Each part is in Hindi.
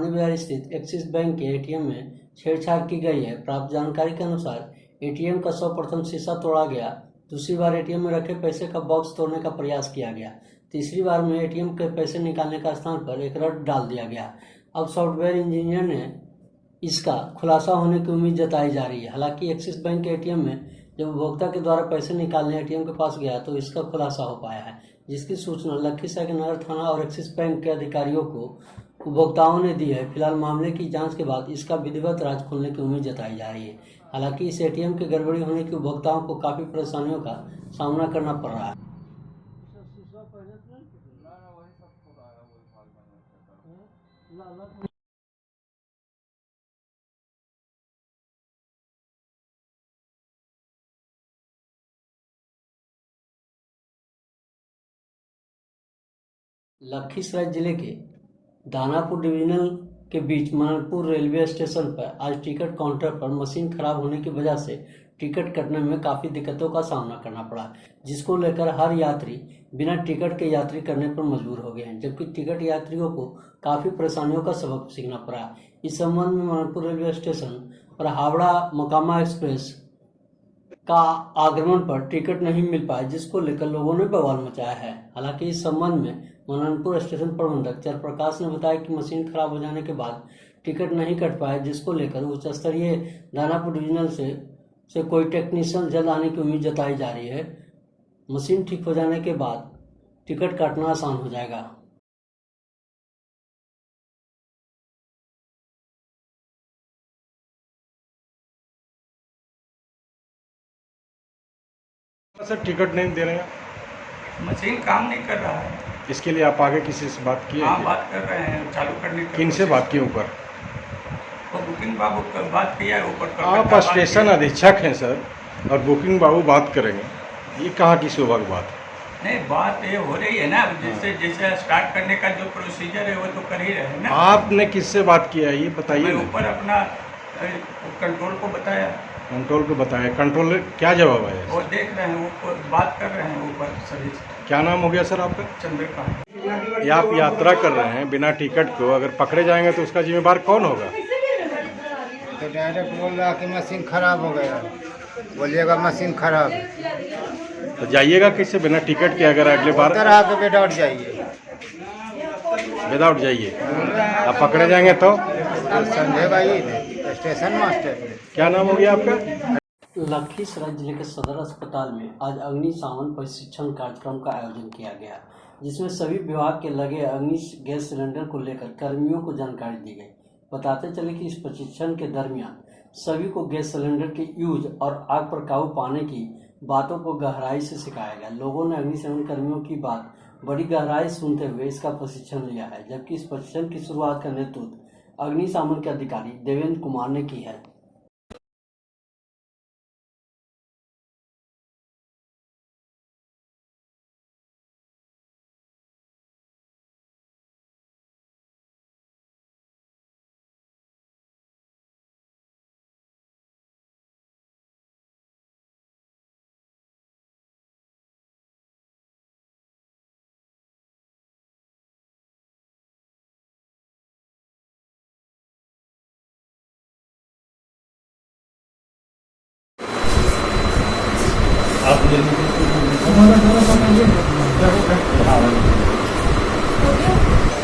भवानी विहार स्थित एक्सिस बैंक के एटीएम में छेड़छाड़ की गई है। प्राप्त जानकारी के अनुसार एटीएम का सर्वप्रथम शीशा तोड़ा गया, दूसरी बार एटीएम में रखे पैसे का बॉक्स तोड़ने का प्रयास किया गया, तीसरी बार में एटीएम के पैसे निकालने का स्थान पर एक रड डाल दिया गया। अब सॉफ्टवेयर इंजीनियर ने इसका खुलासा होने की उम्मीद जताई जा रही है। हालांकि एक्सिस बैंक के एटीएम में जब उपभोक्ता के द्वारा पैसे निकालने एटीएम के पास गया तो इसका खुलासा हो पाया है, जिसकी सूचना लखीसराय के नगर थाना और एक्सिस बैंक के अधिकारियों को उपभोक्ताओं ने दी है। फिलहाल मामले की जांच के बाद इसका विधिवत राज खुलने की उम्मीद जताई जा रही है। हालांकि इस एटीएम के गड़बड़ी होने की उपभोक्ताओं को काफी परेशानियों का सामना करना पड़ रहा है। लखीसराय जिले के दानापुर डिवीजनल के बीच मननपुर रेलवे स्टेशन पर आज टिकट काउंटर पर मशीन खराब होने की वजह से टिकट कटने में काफी दिक्कतों का सामना करना पड़ा, जिसको लेकर हर यात्री बिना टिकट के यात्री करने पर मजबूर हो गए हैं, जबकि टिकट यात्रियों को काफी परेशानियों का सबक सीखना पड़ा। इस संबंध में मननपुर रेलवे स्टेशन पर हावड़ा मोकामा एक्सप्रेस का आगमन पर टिकट नहीं मिल पाया, जिसको लेकर लोगों ने बवाल मचाया है। हालांकि इस संबंध में मननपुर स्टेशन प्रबंधक जयप्रकाश ने बताया कि मशीन खराब हो जाने के बाद टिकट नहीं कट पाया, जिसको लेकर उच्च स्तरीय दानापुर डिवीजनल से कोई टेक्नीशियन जल्द आने की उम्मीद जताई जा रही है। मशीन ठीक हो जाने के बाद टिकट काटना आसान हो जाएगा। सर टिकट नहीं दे रहे हैं, मशीन काम नहीं कर रहा है। इसके लिए आप आगे किसी से बात किए? हाँ, बात कर रहे हैं चालू करने की। किन से बात की? ऊपर तो बुकिंग बाबू का बात किया है, ऊपर आप स्टेशन अधीक्षक हैं सर, और बुकिंग बाबू बात करेंगे, ये कहाँ की शोभा की बात है? नहीं, बात ये हो रही है ना, जैसे स्टार्ट करने का जो प्रोसीजर है वो तो कर ही रहे हैं ना। आपने किससे बात किया है ये बताइए। मैं ऊपर अपना कंट्रोल को बताया। कंट्रोल को बताया, कंट्रोल क्या जवाब है? वो देख रहे हैं, ऊपर बात कर रहे हैं ऊपर सभी से। क्या नाम हो गया सर आपका? चंद्रकांत। ये आप यात्रा कर रहे हैं बिना टिकट को, अगर पकड़े जाएंगे तो उसका जिम्मेदार कौन होगा? तो डायरेक्ट बोल रहा कि मशीन खराब हो गया, बोलिएगा मशीन खराब, तो जाइएगा कैसे बिना टिकट के? अगर अगले बार उधर आके विदाउट जाइए, विदाउट जाइए, आप पकड़े जाएंगे तो समझेगा ही स्टेशन मास्टर। क्या नाम हो गया आपका? लखीसराय जिले के सदर अस्पताल में आज अग्निशमन प्रशिक्षण कार्यक्रम का आयोजन किया गया, जिसमें सभी विभाग के लगे अग्नि गैस सिलेंडर को लेकर कर्मियों को जानकारी दी गई। बताते चले कि इस प्रशिक्षण के दरमियान सभी को गैस सिलेंडर के यूज और आग पर काबू पाने की बातों को गहराई से सिखाया गया। लोगों ने अग्निशमन कर्मियों की बात बड़ी गहराई सुनते हुए इसका प्रशिक्षण लिया है, जबकि इस प्रशिक्षण की शुरुआत का नेतृत्व अग्निशमन के अधिकारी देवेंद्र कुमार ने की है।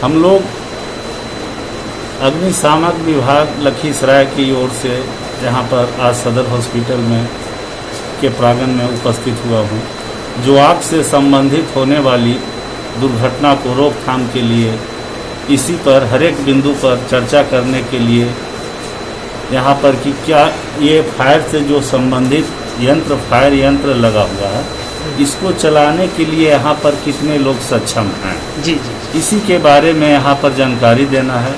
हम लोग अग्निशामक विभाग लखीसराय की ओर से यहाँ पर आज सदर हॉस्पिटल में के प्रांगण में उपस्थित हुआ हूँ, जो आग से संबंधित होने वाली दुर्घटना को रोकथाम के लिए इसी पर हर एक बिंदु पर चर्चा करने के लिए यहाँ पर कि क्या ये फायर से जो संबंधित यंत्र फायर यंत्र लगा हुआ है, इसको चलाने के लिए यहाँ पर कितने लोग सक्षम हैं, जी, इसी के बारे में यहाँ पर जानकारी देना है।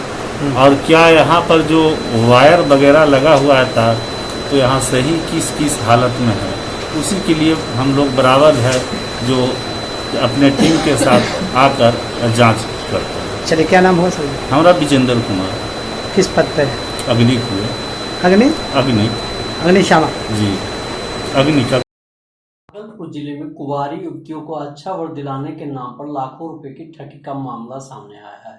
और क्या यहाँ पर जो वायर वगैरह लगा हुआ है तार, तो यहाँ सही किस किस हालत में है, उसी के लिए हम लोग बराबर है जो अपने टीम के साथ आकर जांच करते हैं। चलिए, क्या नाम हुआ सर? हमारा विजेंद्र कुमार। किस पद पर? अग्नि हुए। अग्निशामक जी, अग्नि का। भागलपुर जिले में कुंवारी युवतियों को अच्छा वर दिलाने के नाम पर लाखों रुपए की ठगी का मामला सामने आया है।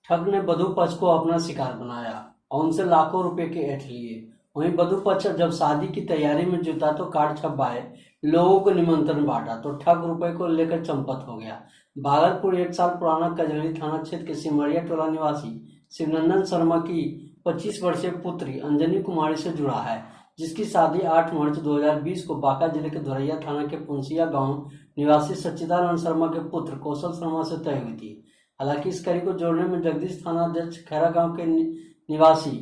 ठग ने वधू पक्ष को अपना शिकार बनाया और उनसे लाखों रुपए के ऐंठ लिए। वहीं वधू पक्ष जब शादी की तैयारी में जुटा तो कार्ड छपवाए, लोगों को निमंत्रण बांटा तो ठग रुपए को लेकर चंपत हो गया। भागलपुर 1 साल पुराना कजरली थाना क्षेत्र के सिमरिया टोला निवासी शिवनंदन शर्मा की 25 वर्षीय पुत्री अंजनी कुमारी से जुड़ा है, जिसकी शादी 8 मार्च 2020 को बांका जिले के धोरैया थाना के पुंसिया गांव निवासी सच्चिदानंद शर्मा के पुत्र कौशल शर्मा से तय हुई थी। हालांकि इस कड़ी को जोड़ने में जगदीश थाना अध्यक्ष खैरा गांव के निवासी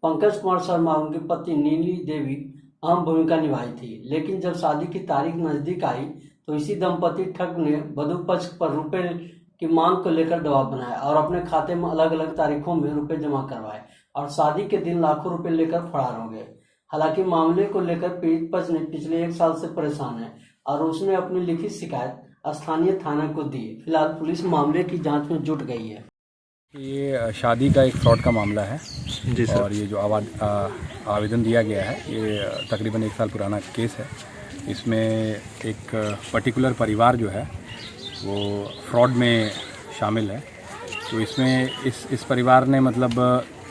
पंकज कुमार शर्मा और उनकी पत्नी नीली देवी अहम भूमिका निभाई थी। लेकिन जब शादी की तारीख नजदीक आई तो इसी दंपति ठग ने वधू पक्ष पर रुपए की मांग को लेकर दबाव बनाया और अपने खाते में अलग अलग तारीखों में रुपए जमा करवाए और शादी के दिन लाखों रुपए लेकर फरार हो गए। हालांकि मामले को लेकर पीड़ित पक्ष ने पिछले 1 साल से परेशान है और उसने अपनी लिखित शिकायत स्थानीय थाना को दी। फिलहाल पुलिस मामले की जांच में जुट गई है। ये शादी का एक फ्रॉड का मामला है जी सर। और ये जो आवेदन दिया गया है ये तकरीबन 1 साल पुराना केस है। इसमें एक पर्टिकुलर परिवार जो है वो फ्रॉड में शामिल है। तो इसमें इस परिवार ने मतलब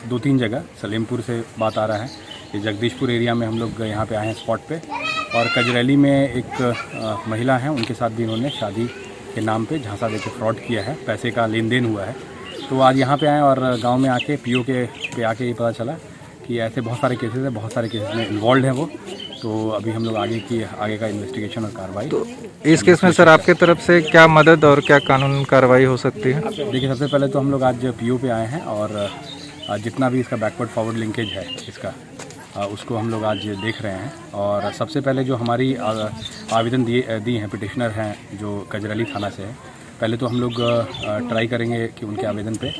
2-3 जगह सलेमपुर से बात आ रहा है, ये जगदीशपुर एरिया में हम लोग यहाँ पे आए हैं स्पॉट पे, और कजरैली में एक महिला है, उनके साथ भी इन्होंने शादी के नाम पे झांसा देके फ्रॉड किया है, पैसे का लेन देन हुआ है। तो आज यहाँ पे आए और गांव में आके पीओ पे आके ये पता चला कि ऐसे बहुत सारे केसेस हैं, बहुत सारे केसेस में इन्वॉल्व हैं वो। तो अभी हम लोग आगे का इन्वेस्टिगेशन और कार्रवाई। तो इस केस में सर आपके तरफ से क्या मदद और क्या कानूनी कार्रवाई हो सकती है? देखिए, सबसे पहले तो हम लोग आज पीओ पे आए हैं और जितना भी इसका बैकवर्ड फॉरवर्ड लिंकेज है इसका उसको हम लोग आज देख रहे हैं। और सबसे पहले जो हमारी आवेदन दी हैं पिटिशनर हैं जो कजरैली थाना से है, पहले तो हम लोग ट्राई करेंगे कि उनके आवेदन पे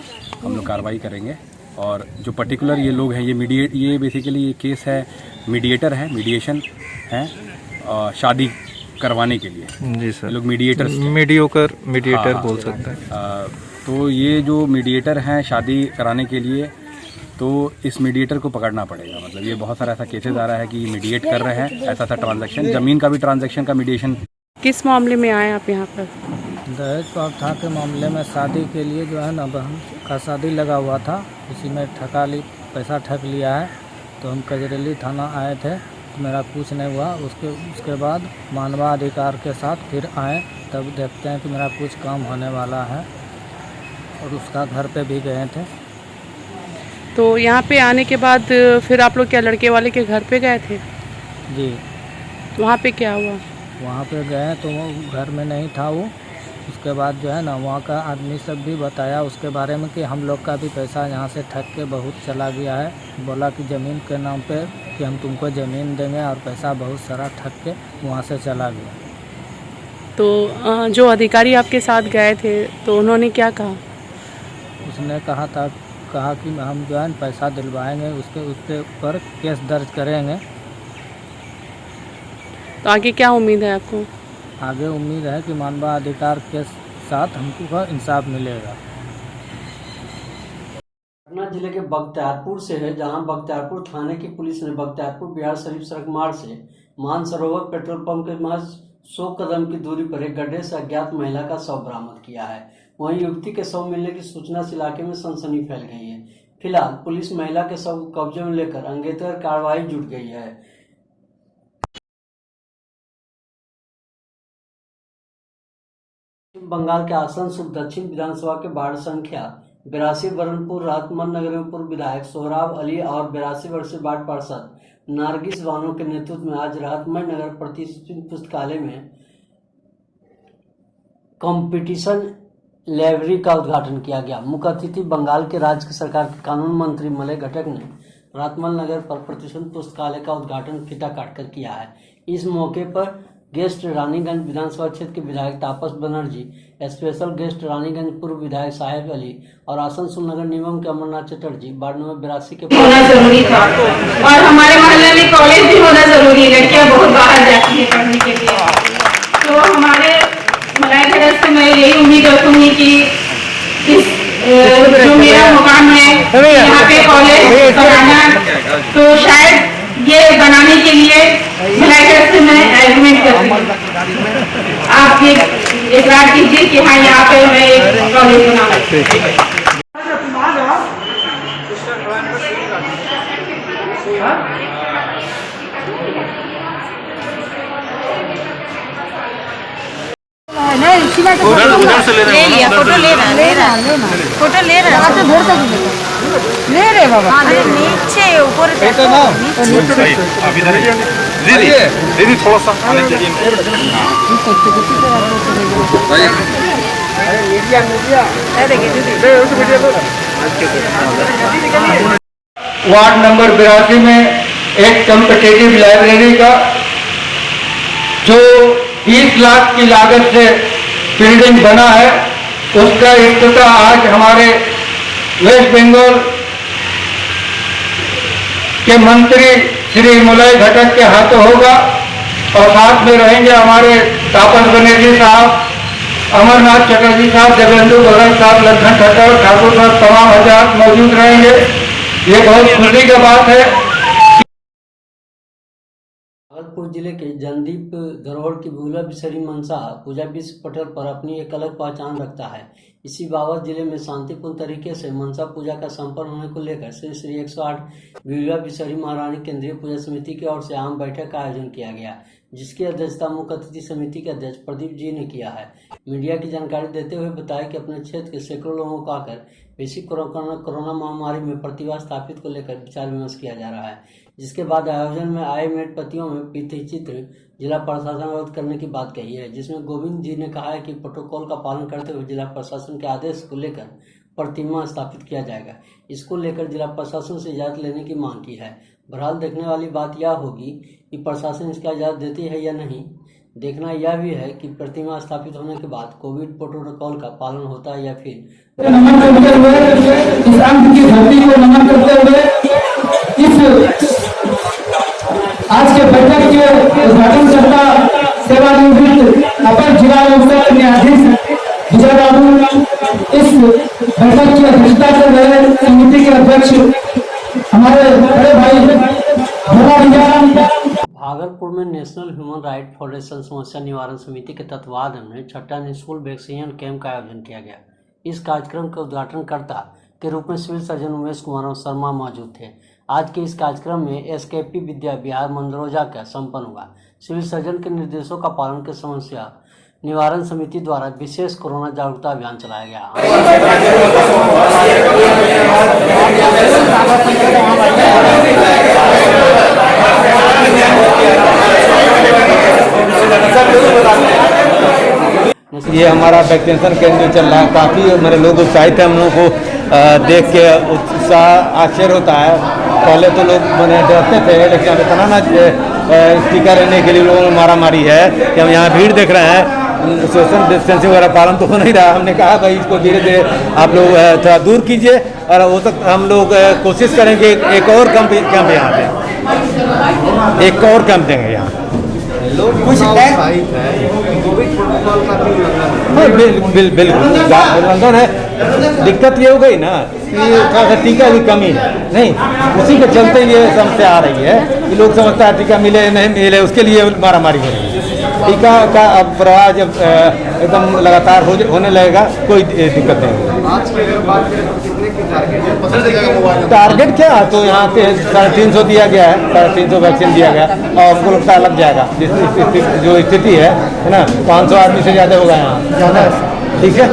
हम लोग कार्रवाई करेंगे। और जो पर्टिकुलर ये लोग हैं ये बेसिकली ये केस है मीडिएटर है, मीडिएशन है शादी करवाने के लिए। जी सर, लोग मीडिएटर बोल सकते हैं। तो ये जो मीडिएटर हैं शादी कराने के लिए, तो इस मीडिएटर को पकड़ना पड़ेगा। मतलब ये बहुत सारा ऐसा केसेस आ रहा है कि मीडिएट कर रहे हैं ऐसा ट्रांजैक्शन, ज़मीन का भी ट्रांजैक्शन का मीडिएशन। किस मामले में आए आप यहाँ पर? दहेज प्रथा के मामले में शादी के लिए जो है ना बहन का शादी लगा हुआ था, उसी में पैसा ठग लिया है। तो हम कजरैली थाना आए थे, तो मेरा कुछ नहीं हुआ। उसके बाद मानवाधिकार के साथ फिर आए, तब देखते हैं कि मेरा कुछ काम होने वाला है, और उसका घर पे भी गए थे। तो यहाँ पे आने के बाद फिर आप लोग क्या लड़के वाले के घर पे गए थे? जी। वहाँ पे क्या हुआ? वहाँ पे गए तो वो घर में नहीं था वो। उसके बाद जो है ना वहाँ का आदमी सब भी बताया उसके बारे में कि हम लोग का भी पैसा यहाँ से ठग के बहुत चला गया है। बोला कि ज़मीन के नाम पे कि हम तुमको ज़मीन देंगे, और पैसा बहुत सारा ठग के वहाँ से चला गया। तो जो अधिकारी आपके साथ गए थे तो उन्होंने क्या कहा? उसने कहा कि हम जो है पैसा दिलवाएंगे, उसके ऊपर केस दर्ज करेंगे। तो आगे क्या उम्मीद है आपको? आगे उम्मीद है कि मानवाधिकार के साथ हमको इंसाफ मिलेगा। पटना जिले के बख्तियारपुर से है, जहां बख्तियारपुर थाने की पुलिस ने बख्तियारपुर बिहार शरीफ सड़क मार्ग से मानसरोवर पेट्रोल पंप के महज 100 कदम की दूरी पर एक गड्ढे से अज्ञात महिला का शव बरामद किया है। वहीं युवती के शव मिलने की सूचना से इलाके में सनसनी फैल गई है। फिलहाल पुलिस महिला के शव को कब्जे में लेकर अंगेतर कार्रवाई जुट गई है। बंगाल के आसनसोल दक्षिण विधानसभा के वार्ड संख्या 82 बरनपुर राहतमंद नगर में पूर्व विधायक सोहराब अली और 82 वर्षीय वार्ड पार्षद नारगिस बानो के नेतृत्व में आज राहतमंद नगर प्रतिष्ठित पुस्तकालय में कंपटीशन लाइब्रेरी का उद्घाटन किया गया। मुख्य अतिथि बंगाल के राज्य सरकार के कानून मंत्री मलय घटक ने राहतमंद नगर पर प्रतिष्ठित पुस्तकालय का उद्घाटन फीता काटकर किया है। इस मौके पर गेस्ट रानीगंज विधानसभा क्षेत्र के विधायक तापस बनर्जी, स्पेशल गेस्ट रानीगंज पूर्व विधायक साहेब अली और आसनसोल नगर निगम के अमरनाथ चटर्जी वार्ड नंबर 82 के होना जरूरी था। और हमारे मोहल्ले में कॉलेज भी होना जरूरी है, लड़कियां बहुत बाहर जाती है पढ़ने के लिए। तो हमारे मलाइघर से मैं यही उम्मीद रखूंगी कि इस जो मेरा मुकाम है यहाँ पे कॉलेज बनाना, तो शायद ये बनाने के लिए मलाइघर से मैं एग्रीमेंट करूँगी। आप ये इकरार कीजिए कि हाँ यहाँ पे मैं एक कॉलेज बनाऊँ। ले लिया, फोटो ले रहा फोटो ले रहा ले रहे बाबा नीचे ऊपर दीदी थोड़ा सा आने चाहिए। वार्ड नंबर 82 में एक कॉम्पिटिटिव लाइब्रेरी का जो 20 लाख की लागत से बिल्डिंग बना है, उसका इफ्तिताह आज हमारे वेस्ट बंगाल के मंत्री श्री मलय घटक के हाथों होगा और साथ में रहेंगे हमारे तापस बनर्जी साहब, अमरनाथ चटर्जी साहब, देवेंद्र बघेल साहब, लखन ठक्कर, ठाकुर साहब, तमाम हजरात मौजूद रहेंगे। ये बहुत खुशी की बात है। भागलपुर जिले के जनदीप धरोहर की बुला बिसरी मनसा पूजा विश्व पटल पर अपनी एक अलग पहचान रखता है। इसी बाबत जिले में शांतिपूर्ण तरीके से मनसा पूजा का संपन्न होने को लेकर श्री 108 बुला बिसरी महारानी केंद्रीय पूजा समिति की ओर से आम बैठक का आयोजन किया गया, जिसकी अध्यक्षता मुख्य अतिथि समिति के अध्यक्ष प्रदीप जी ने किया है। मीडिया की जानकारी देते हुए बताया कि अपने क्षेत्र के सैकड़ों लोगों को आकर वैश्विक कोरोना महामारी में प्रतिभा स्थापित को लेकर विचार विमर्श किया जा रहा है, जिसके बाद आयोजन में आए मेटपतियों में भित्ति चित्र जिला प्रशासन अवगत करने की बात कही है, जिसमें गोविंद जी ने कहा है कि प्रोटोकॉल का पालन करते हुए जिला प्रशासन के आदेश को लेकर प्रतिमा स्थापित किया जाएगा। इसको लेकर जिला प्रशासन से इजाजत लेने की मांग की है। बहरहाल देखने वाली बात यह होगी कि प्रशासन इसका इजाजत देती है या नहीं। देखना यह भी है कि प्रतिमा स्थापित होने के बाद कोविड प्रोटोकॉल का पालन होता है या फिर नमन करते हुए, इस अंक की धरती को नमन करते हुए इस आज के बैठक के उद्घाटन करता सेवानिवृत्त अपर जिला न्यायाधीश विजय बाबू, इस बैठक की अध्यक्षता कर रहे समिति के अध्यक्ष हमारे बड़े भाई भागलपुर में नेशनल ह्यूमन राइट फाउंडेशन समस्या निवारण समिति के तत्वाधान में छठा निःशुल्क वैक्सीनेशन कैंप का आयोजन किया गया। इस कार्यक्रम के उद्घाटनकर्ता के रूप में सिविल सर्जन उमेश कुमार शर्मा मौजूद थे। आज के इस कार्यक्रम में एसकेपी विद्या विहार मंदरोजा का संपन्न हुआ। सिविल सर्जन के निर्देशों का पालन के समस्या निवारण समिति द्वारा विशेष कोरोना जागरूकता अभियान चलाया गया। ये हमारा वैक्सीनेशन केंद्र चल रहा है, काफ़ी मेरे लोग उत्साहित हैं। हम लोगों को देख के उत्साह आश्चर्य होता है। पहले तो लोग मैंने डरते थे, लेकिन अब इतना ना टीका लेने के लिए लोगों में मारा मारी है कि हम यहाँ भीड़ देख रहे हैं, सोशल डिस्टेंसिंग वगैरह पालन तो हो नहीं रहा। हमने कहा भाई इसको धीरे धीरे आप लोग थोड़ा दूर कीजिए और वो तक हम लोग कोशिश करेंगे एक और कैंप यहाँ पे, एक और कैंप देंगे यहाँ। कुछ बिल्कुल उल्लंघन है। दिक्कत ये हो गई ना कि टीका की कमी है, नहीं उसी के चलते ये समस्या आ रही है कि लोग समझता है टीका मिले नहीं मिले, उसके लिए मारा मारी हो रही है। टीका का अब प्रवाह जब एकदम लगातार होने लगेगा, कोई दिक्कत नहीं होगी। टारगेट क्या तो यहाँ पे 350 दिया गया है, 350 वैक्सीन दिया गया और हमको लगता है लग जाएगा। जो स्थिति है ना, 500 आदमी से ज़्यादा होगा यहाँ, ठीक है।